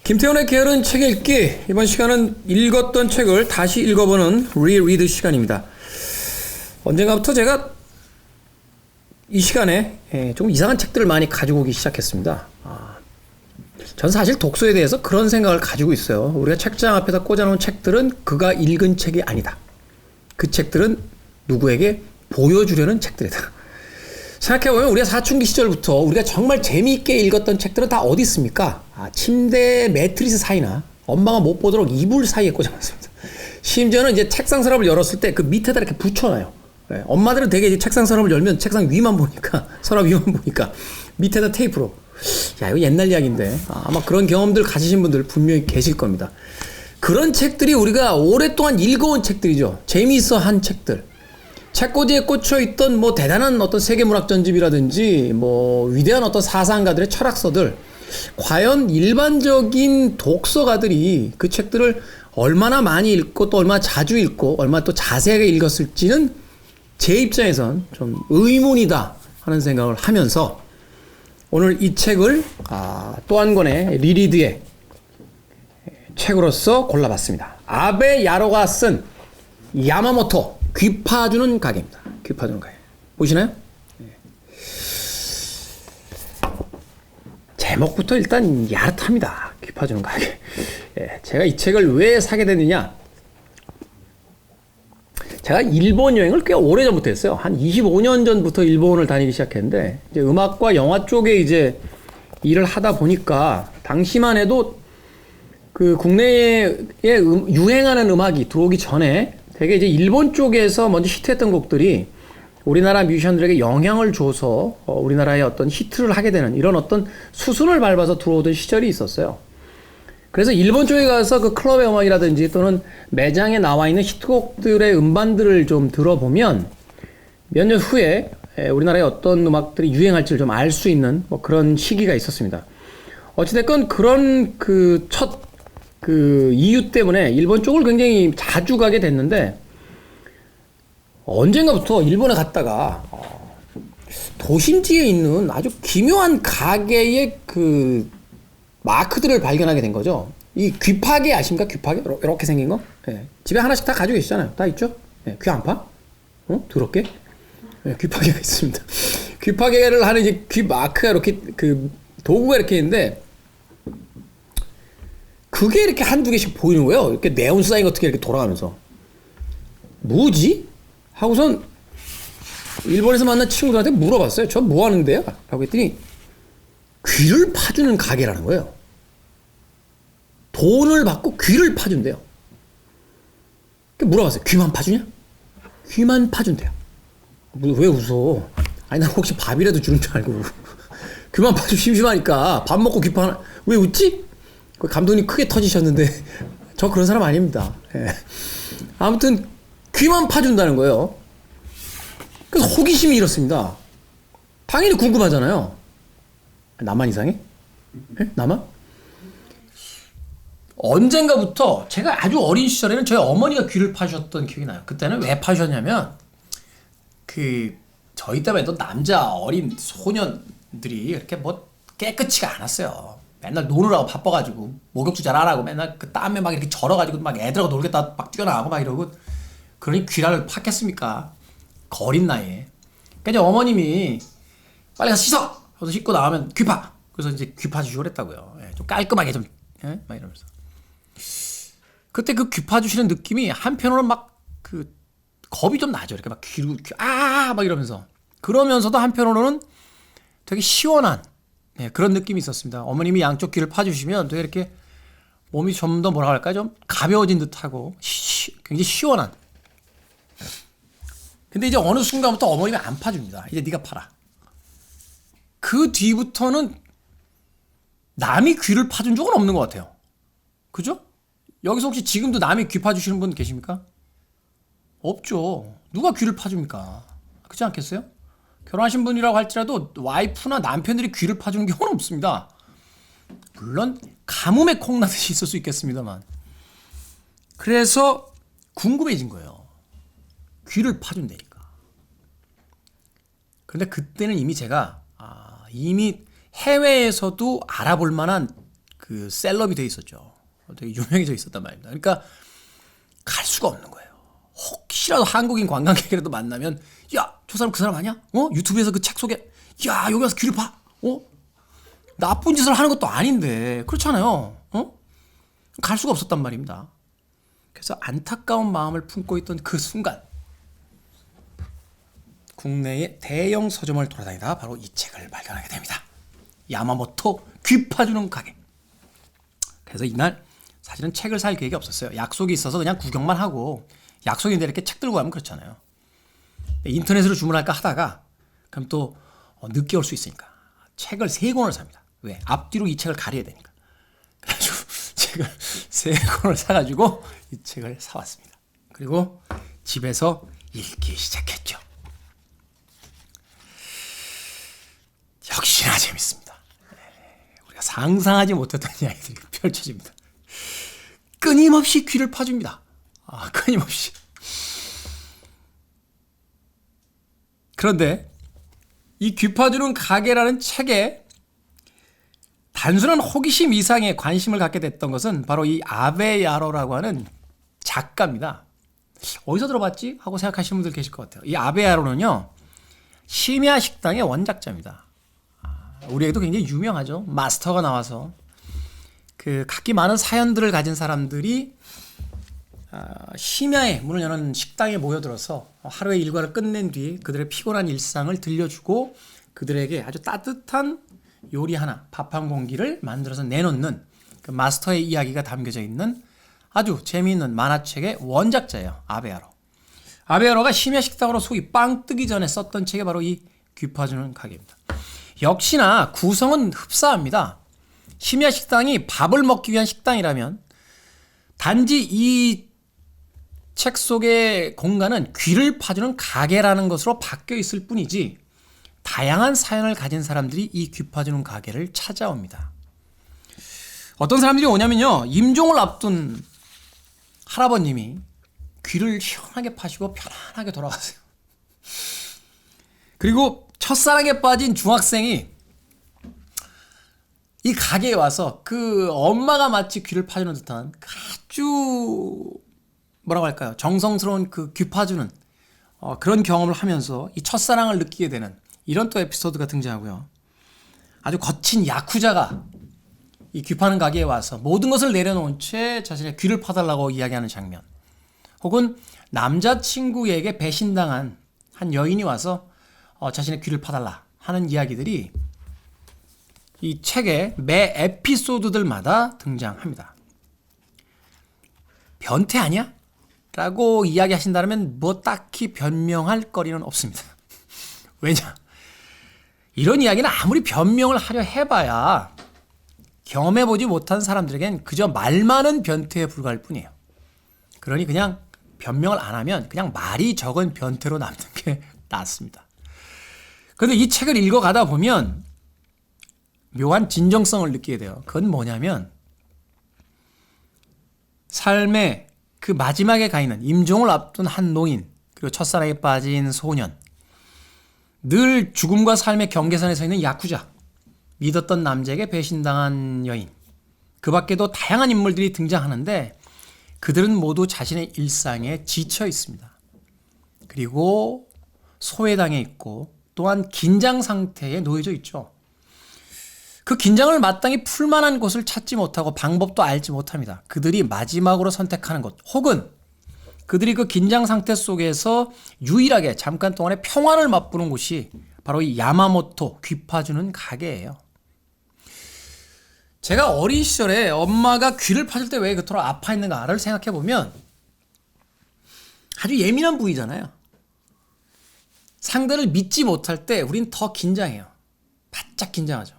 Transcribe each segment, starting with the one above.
김태훈의 게으른 책 읽기. 이번 시간은 읽었던 책을 다시 읽어보는 리리드 시간입니다. 언젠가부터 제가 이 시간에 좀 이상한 책들을 많이 가지고 오기 시작했습니다. 전 사실 독서에 대해서 그런 생각을 가지고 있어요. 우리가 책장 앞에다 꽂아놓은 책들은 그가 읽은 책이 아니다. 그 책들은 누구에게 보여주려는 책들이다. 생각해보면 우리가 사춘기 시절부터 우리가 정말 재미있게 읽었던 책들은 다 어디 있습니까? 침대 매트리스 사이나 엄마가 못 보도록 이불 사이에 꽂아놨습니다. 심지어는 이제 책상 서랍을 열었을 때 그 밑에다 이렇게 붙여놔요. 엄마들은 되게 이제 책상 서랍을 열면 책상 위만 보니까, 서랍 위만 보니까 밑에다 테이프로. 야, 이거 옛날 이야기인데. 아마 그런 경험들 가지신 분들 분명히 계실 겁니다. 그런 책들이 우리가 오랫동안 읽어온 책들이죠. 재미있어 한 책들. 책꽂이에 꽂혀있던 뭐 대단한 어떤 세계문학 전집이라든지 뭐 위대한 어떤 사상가들의 철학서들. 과연 일반적인 독서가들이 그 책들을 얼마나 많이 읽고 또 얼마나 자주 읽고 얼마나 또 자세하게 읽었을지는 제 입장에선 좀 의문이다 하는 생각을 하면서 오늘 이 책을 또 한 권의 리리드의 책으로서 골라봤습니다. 아베 야로가 쓴 야마모토 귀 파주는 가게입니다. 귀 파주는 가게. 보시나요? 제목부터 일단 야릇합니다. 귀 파주는 가게. 제가 이 책을 왜 사게 됐느냐? 제가 일본 여행을 꽤 오래전부터 했어요. 한 25년 전부터 일본을 다니기 시작했는데, 이제 음악과 영화 쪽에 이제 일을 하다 보니까, 당시만 해도 그 국내에 유행하는 음악이 들어오기 전에 되게 이제 일본 쪽에서 먼저 히트했던 곡들이 우리나라 뮤지션들에게 영향을 줘서 우리나라의 어떤 히트를 하게 되는 이런 어떤 수순을 밟아서 들어오던 시절이 있었어요. 그래서 일본 쪽에 가서 그 클럽의 음악이라든지 또는 매장에 나와 있는 히트곡들의 음반들을 좀 들어보면 몇 년 후에 우리나라의 어떤 음악들이 유행할지를 좀 알 수 있는 뭐 그런 시기가 있었습니다. 어찌됐건 그런 그 첫 그 이유 때문에 일본 쪽을 굉장히 자주 가게 됐는데, 언젠가부터 일본에 갔다가 도심지에 있는 아주 기묘한 가게의 그 마크들을 발견하게 된 거죠. 이 귀파게 아십니까? 귀파게? 이렇게 생긴 거? 집에 하나씩 다 가지고 계시잖아요. 다 있죠? 귀 안 파? 더럽게? 귀파게가 있습니다. 귀파게를 하는 이제 귀 마크가 이렇게 그 도구가 이렇게 있는데, 그게 이렇게 한두 개씩 보이는 거예요. 이렇게 네온 사인 같은 게 이렇게 돌아가면서. 뭐지? 하고선 일본에서 만난 친구들한테 물어봤어요. 저 뭐 하는데요? 라고 했더니 귀를 파주는 가게라는 거예요. 돈을 받고 귀를 파준대요. 물어봤어요. 귀만 파주냐? 귀만 파준대요. 왜 웃어? 아니, 나 혹시 밥이라도 주는 줄 알고. 귀만 파주 심심하니까 밥 먹고 귀 파나. 왜 웃지? 감독님 크게 터지셨는데 저 그런 사람 아닙니다. 아무튼 귀만 파준다는 거예요. 그래서 호기심이 일었습니다. 당연히 궁금하잖아요. 나만 이상해? 나만? 언젠가부터 제가 아주 어린 시절에는 저희 어머니가 귀를 파주셨던 기억이 나요. 그때는 왜 파주셨냐면 저희 때만 해도 남자 어린 소년들이 이렇게 뭐 깨끗이가 않았어요. 맨날 노느라고 바빠가지고 목욕도 잘 안 하고 맨날 그 땀에 막 이렇게 절어가지고 막 애들하고 놀겠다 막 뛰어나가고 막 이러고, 그러니 귀를 팠겠습니까? 그 어린 나이에. 그러니까 이제 어머님이 빨리 가서 씻어! 그래서 씻고 나오면 귀 파! 그래서 이제 귀 파주시고 그랬다고요. 좀 깔끔하게 좀, 막 이러면서. 그때 그 귀 파주시는 느낌이 한편으로는 막 겁이 좀 나죠. 이렇게 막 막 이러면서. 그러면서도 한편으로는 되게 시원한 그런 느낌이 있었습니다. 어머님이 양쪽 귀를 파주시면 되게 이렇게 몸이 좀 더 뭐라 할까, 좀 가벼워진 듯하고 굉장히 시원한. 근데 이제 어느 순간부터 어머님이 안 파줍니다. 이제 네가 파라. 그 뒤부터는 남이 귀를 파준 적은 없는 것 같아요. 그죠? 여기서 혹시 지금도 남이 귀 파주시는 분 계십니까? 없죠. 누가 귀를 파줍니까? 그렇지 않겠어요? 결혼하신 분이라고 할지라도 와이프나 남편들이 귀를 파주는 경우는 없습니다. 물론 가뭄에 콩나듯이 있을 수 있겠습니다만. 그래서 궁금해진 거예요. 귀를 파준다니까. 그런데 그때는 이미 제가 이미 해외에서도 알아볼 만한 그 셀럽이 돼 있었죠. 되게 유명해져 있었단 말입니다. 그러니까 갈 수가 없는 거예요. 혹시라도 한국인 관광객이라도 만나면 야, 저 사람 그 사람 아니야? 유튜브에서 그 책 소개, 야, 여기 와서 귀를 파. 나쁜 짓을 하는 것도 아닌데 그렇잖아요. 갈 수가 없었단 말입니다. 그래서 안타까운 마음을 품고 있던 그 순간 국내의 대형 서점을 돌아다니다 바로 이 책을 발견하게 됩니다. 야마모토 귀 파주는 가게. 그래서 이날 사실은 책을 살 계획이 없었어요. 약속이 있어서 그냥 구경만 하고, 약속인데 이렇게 책 들고 가면 그렇잖아요. 인터넷으로 주문할까 하다가 그럼 또 늦게 올 수 있으니까 책을 3권을 삽니다. 왜? 앞뒤로 이 책을 가려야 되니까. 그래가지고 책을 3권을 사가지고 이 책을 사왔습니다. 그리고 집에서 읽기 시작했죠. 역시나 재밌습니다. 우리가 상상하지 못했던 이야기들이 펼쳐집니다. 끊임없이 귀를 파줍니다. 끊임없이. 그런데 이 귀 파주는 가게라는 책에 단순한 호기심 이상의 관심을 갖게 됐던 것은 바로 이 아베 야로라고 하는 작가입니다. 어디서 들어봤지? 하고 생각하시는 분들 계실 것 같아요. 이 아베 야로는요, 심야 식당의 원작자입니다. 우리에게도 굉장히 유명하죠. 마스터가 나와서 그 각기 많은 사연들을 가진 사람들이 심야에 문을 여는 식당에 모여들어서 하루의 일과를 끝낸 뒤 그들의 피곤한 일상을 들려주고 그들에게 아주 따뜻한 요리 하나, 밥 한 공기를 만들어서 내놓는 그 마스터의 이야기가 담겨져 있는 아주 재미있는 만화책의 원작자예요. 아베야로. 아베야로가 심야 식당으로 속이 빵 뜨기 전에 썼던 책이 바로 이 귀 파주는 가게입니다. 역시나 구성은 흡사합니다. 심야 식당이 밥을 먹기 위한 식당이라면 단지 이 책 속의 공간은 귀를 파주는 가게라는 것으로 바뀌어 있을 뿐이지 다양한 사연을 가진 사람들이 이 귀 파주는 가게를 찾아옵니다. 어떤 사람들이 오냐면요, 임종을 앞둔 할아버님이 귀를 시원하게 파시고 편안하게 돌아가세요. 그리고 첫사랑에 빠진 중학생이 이 가게에 와서 그 엄마가 마치 귀를 파주는 듯한 아주 뭐라고 할까요? 정성스러운 그 귀 파주는 그런 경험을 하면서 이 첫사랑을 느끼게 되는 이런 또 에피소드가 등장하고요. 아주 거친 야쿠자가 이 귀 파는 가게에 와서 모든 것을 내려놓은 채 자신의 귀를 파달라고 이야기하는 장면. 혹은 남자친구에게 배신당한 한 여인이 와서 자신의 귀를 파달라 하는 이야기들이 이 책의 매 에피소드들마다 등장합니다. 변태 아니야? 라고 이야기하신다면 뭐 딱히 변명할 거리는 없습니다. 왜냐? 이런 이야기는 아무리 변명을 하려 해봐야 경험해보지 못한 사람들에겐 그저 말 많은 변태에 불과할 뿐이에요. 그러니 그냥 변명을 안 하면 그냥 말이 적은 변태로 남는 게 낫습니다. 그런데 이 책을 읽어가다 보면 묘한 진정성을 느끼게 돼요. 그건 뭐냐면 삶의 그 마지막에 가 있는 임종을 앞둔 한 노인, 그리고 첫사랑에 빠진 소년, 늘 죽음과 삶의 경계선에 서 있는 야쿠자, 믿었던 남자에게 배신당한 여인, 그 밖에도 다양한 인물들이 등장하는데 그들은 모두 자신의 일상에 지쳐 있습니다. 그리고 소외당해 있고 또한 긴장 상태에 놓여져 있죠. 그 긴장을 마땅히 풀만한 곳을 찾지 못하고 방법도 알지 못합니다. 그들이 마지막으로 선택하는 곳, 혹은 그들이 그 긴장 상태 속에서 유일하게 잠깐 동안의 평안을 맛보는 곳이 바로 이 야마모토 귀 파주는 가게예요. 제가 어린 시절에 엄마가 귀를 파줄 때 왜 그토록 아파했는가를 생각해 보면 아주 예민한 부위잖아요. 상대를 믿지 못할 때 우린 더 긴장해요. 바짝 긴장하죠.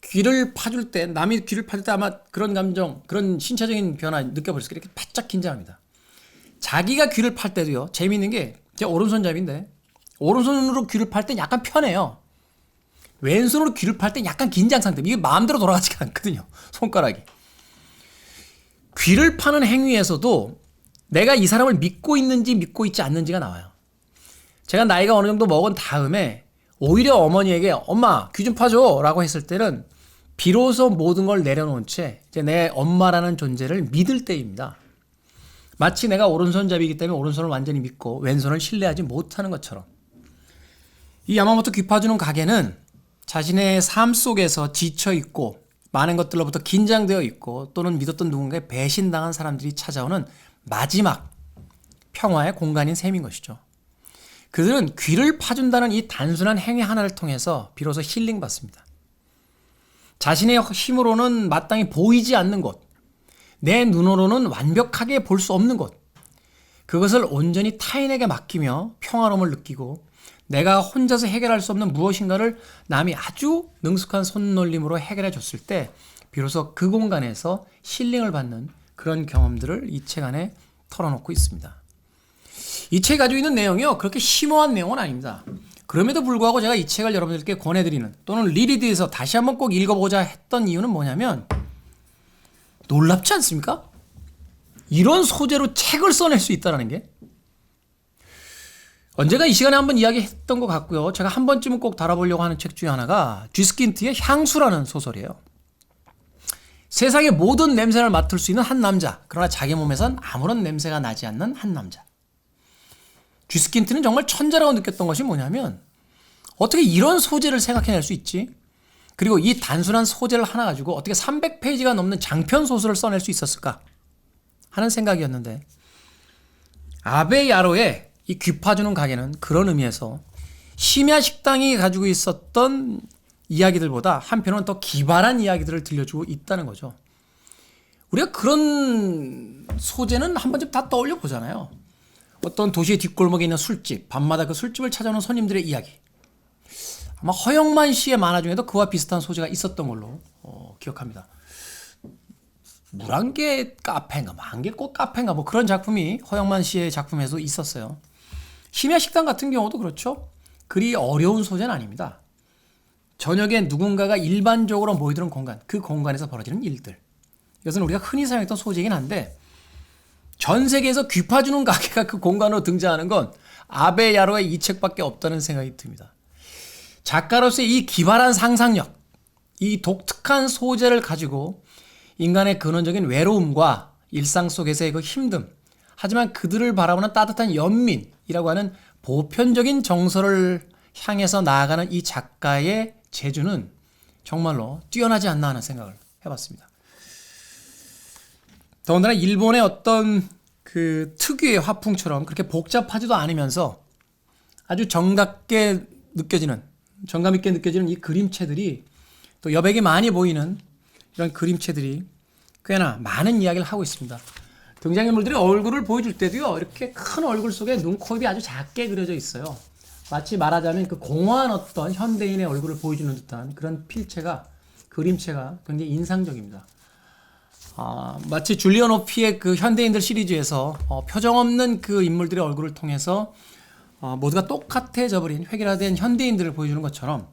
귀를 파줄 때, 남이 귀를 파줄 때 아마 그런 감정, 그런 신체적인 변화 느껴보셨을 거예요. 이렇게 바짝 긴장합니다. 자기가 귀를 팔 때도요, 재미있는 게, 제가 오른손잡이인데, 오른손으로 귀를 팔 땐 약간 편해요. 왼손으로 귀를 팔 땐 약간 긴장 상태. 이게 마음대로 돌아가지가 않거든요. 손가락이. 귀를 파는 행위에서도 내가 이 사람을 믿고 있는지 믿고 있지 않는지가 나와요. 제가 나이가 어느 정도 먹은 다음에 오히려 어머니에게 엄마 귀 좀 파줘 라고 했을 때는 비로소 모든 걸 내려놓은 채 이제 내 엄마라는 존재를 믿을 때입니다. 마치 내가 오른손잡이기 때문에 오른손을 완전히 믿고 왼손을 신뢰하지 못하는 것처럼. 이 야마모토 귀 파주는 가게는 자신의 삶 속에서 지쳐있고 많은 것들로부터 긴장되어 있고 또는 믿었던 누군가에 배신당한 사람들이 찾아오는 마지막 평화의 공간인 셈인 것이죠. 그들은 귀를 파준다는 이 단순한 행위 하나를 통해서 비로소 힐링받습니다. 자신의 힘으로는 마땅히 보이지 않는 곳, 내 눈으로는 완벽하게 볼 수 없는 곳, 그것을 온전히 타인에게 맡기며 평화로움을 느끼고 내가 혼자서 해결할 수 없는 무엇인가를 남이 아주 능숙한 손놀림으로 해결해 줬을 때 비로소 그 공간에서 힐링을 받는 그런 경험들을 이 책 안에 털어놓고 있습니다. 이 책이 가지고 있는 내용이요, 그렇게 심오한 내용은 아닙니다. 그럼에도 불구하고 제가 이 책을 여러분들께 권해드리는 또는 리리드에서 다시 한번 꼭 읽어보고자 했던 이유는 뭐냐면, 놀랍지 않습니까? 이런 소재로 책을 써낼 수 있다는 게. 언제가 이 시간에 한번 이야기했던 것 같고요. 제가 한 번쯤은 꼭 다뤄보려고 하는 책 중에 하나가 쥐스킨트의 향수라는 소설이에요. 세상의 모든 냄새를 맡을 수 있는 한 남자, 그러나 자기 몸에선 아무런 냄새가 나지 않는 한 남자. 쥐스킨트는 정말 천재라고 느꼈던 것이 뭐냐면, 어떻게 이런 소재를 생각해낼 수 있지? 그리고 이 단순한 소재를 하나 가지고 어떻게 300페이지가 넘는 장편 소설을 써낼 수 있었을까 하는 생각이었는데, 아베 야로의 이 귀 파주는 가게는 그런 의미에서 심야 식당이 가지고 있었던 이야기들보다 한편은 더 기발한 이야기들을 들려주고 있다는 거죠. 우리가 그런 소재는 한 번쯤 다 떠올려 보잖아요. 어떤 도시의 뒷골목에 있는 술집, 밤마다 그 술집을 찾아오는 손님들의 이야기. 아마 허영만 씨의 만화 중에도 그와 비슷한 소재가 있었던 걸로 기억합니다. 물안개 카페인가, 안개꽃 카페인가, 뭐 그런 작품이 허영만 씨의 작품에서 있었어요. 심야 식당 같은 경우도 그렇죠. 그리 어려운 소재는 아닙니다. 저녁에 누군가가 일반적으로 모이드는 공간, 그 공간에서 벌어지는 일들. 이것은 우리가 흔히 사용했던 소재이긴 한데, 전 세계에서 귀 파주는 가게가 그 공간으로 등장하는 건 아베 야로의 이 책밖에 없다는 생각이 듭니다. 작가로서의 이 기발한 상상력, 이 독특한 소재를 가지고 인간의 근원적인 외로움과 일상 속에서의 그 힘듦, 하지만 그들을 바라보는 따뜻한 연민이라고 하는 보편적인 정서를 향해서 나아가는 이 작가의 재주는 정말로 뛰어나지 않나 하는 생각을 해봤습니다. 더군다나 일본의 어떤 그 특유의 화풍처럼 그렇게 복잡하지도 않으면서 아주 정감 있게 느껴지는 이 그림체들이, 또 여백이 많이 보이는 이런 그림체들이 꽤나 많은 이야기를 하고 있습니다. 등장인물들이 얼굴을 보여줄 때도요, 이렇게 큰 얼굴 속에 눈, 코, 입이 아주 작게 그려져 있어요. 마치 말하자면 그 공허한 어떤 현대인의 얼굴을 보여주는 듯한 그런 필체가, 그림체가 굉장히 인상적입니다. 마치 줄리언 호피의 그 현대인들 시리즈에서 표정 없는 그 인물들의 얼굴을 통해서 모두가 똑같아져 버린 획일화된 현대인들을 보여주는 것처럼,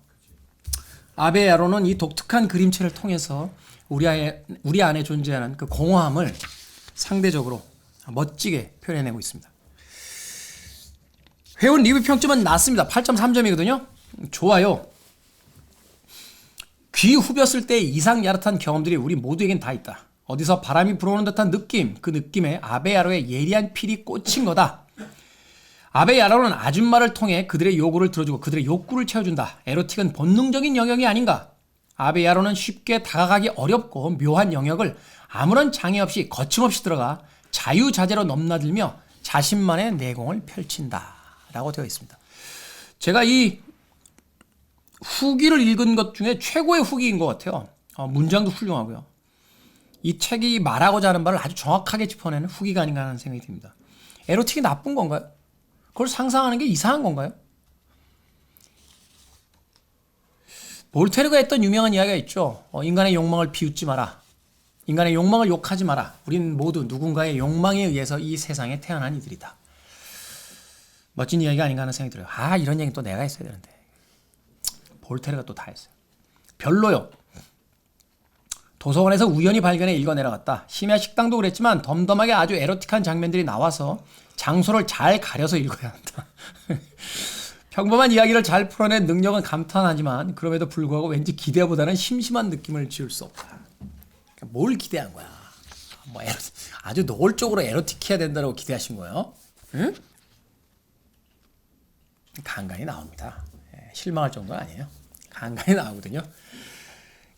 아베 야로는 이 독특한 그림체를 통해서 우리 안에 존재하는 그 공허함을 상대적으로 멋지게 표현해내고 있습니다. 회원 리뷰 평점은 낮습니다. 8.3점이거든요. 좋아요. 귀 후볐을 때의 이상 야릇한 경험들이 우리 모두에겐 다 있다. 어디서 바람이 불어오는 듯한 느낌, 그 느낌에 아베 야로의 예리한 필이 꽂힌 거다. 아베 야로는 아줌마를 통해 그들의 요구를 들어주고 그들의 욕구를 채워준다. 에로틱은 본능적인 영역이 아닌가. 아베 야로는 쉽게 다가가기 어렵고 묘한 영역을 아무런 장애 없이 거침없이 들어가 자유자재로 넘나들며 자신만의 내공을 펼친다 라고 되어 있습니다. 제가 이 후기를 읽은 것 중에 최고의 후기인 것 같아요. 문장도 훌륭하고요. 이 책이 말하고자 하는 바를 아주 정확하게 짚어내는 후기가 아닌가 하는 생각이 듭니다. 에로틱이 나쁜 건가요? 그걸 상상하는 게 이상한 건가요? 볼테르가 했던 유명한 이야기가 있죠. 인간의 욕망을 비웃지 마라. 인간의 욕망을 욕하지 마라. 우린 모두 누군가의 욕망에 의해서 이 세상에 태어난 이들이다. 멋진 이야기가 아닌가 하는 생각이 들어요. 이런 얘기 또 내가 했어야 되는데. 볼테르가 또 다 했어요. 별로요. 도서관에서 우연히 발견해 읽어 내려갔다. 심야 식당도 그랬지만 덤덤하게 아주 에로틱한 장면들이 나와서 장소를 잘 가려서 읽어야 한다. 평범한 이야기를 잘 풀어낸 능력은 감탄하지만 그럼에도 불구하고 왠지 기대보다는 심심한 느낌을 지울 수 없다. 그러니까 뭘 기대한 거야? 뭐 아주 노골적으로 에로틱해야 된다고 기대하신 거예요? 응? 간간히 나옵니다. 실망할 정도는 아니에요. 간간히 나오거든요.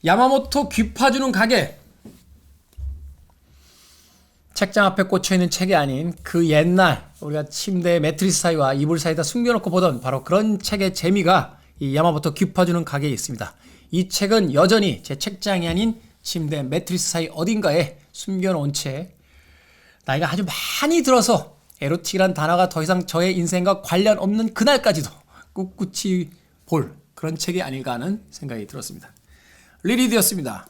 야마모토 귀 파주는 가게. 책장 앞에 꽂혀있는 책이 아닌 그 옛날 우리가 침대 매트리스 사이와 이불 사이에다 숨겨놓고 보던 바로 그런 책의 재미가 이 야마모토 귀 파주는 가게에 있습니다. 이 책은 여전히 제 책장이 아닌 침대 매트리스 사이 어딘가에 숨겨놓은 채 나이가 아주 많이 들어서 에로틱이란 단어가 더 이상 저의 인생과 관련 없는 그날까지도 꿋꿋이 볼 그런 책이 아닐까 하는 생각이 들었습니다. 리리드였습니다.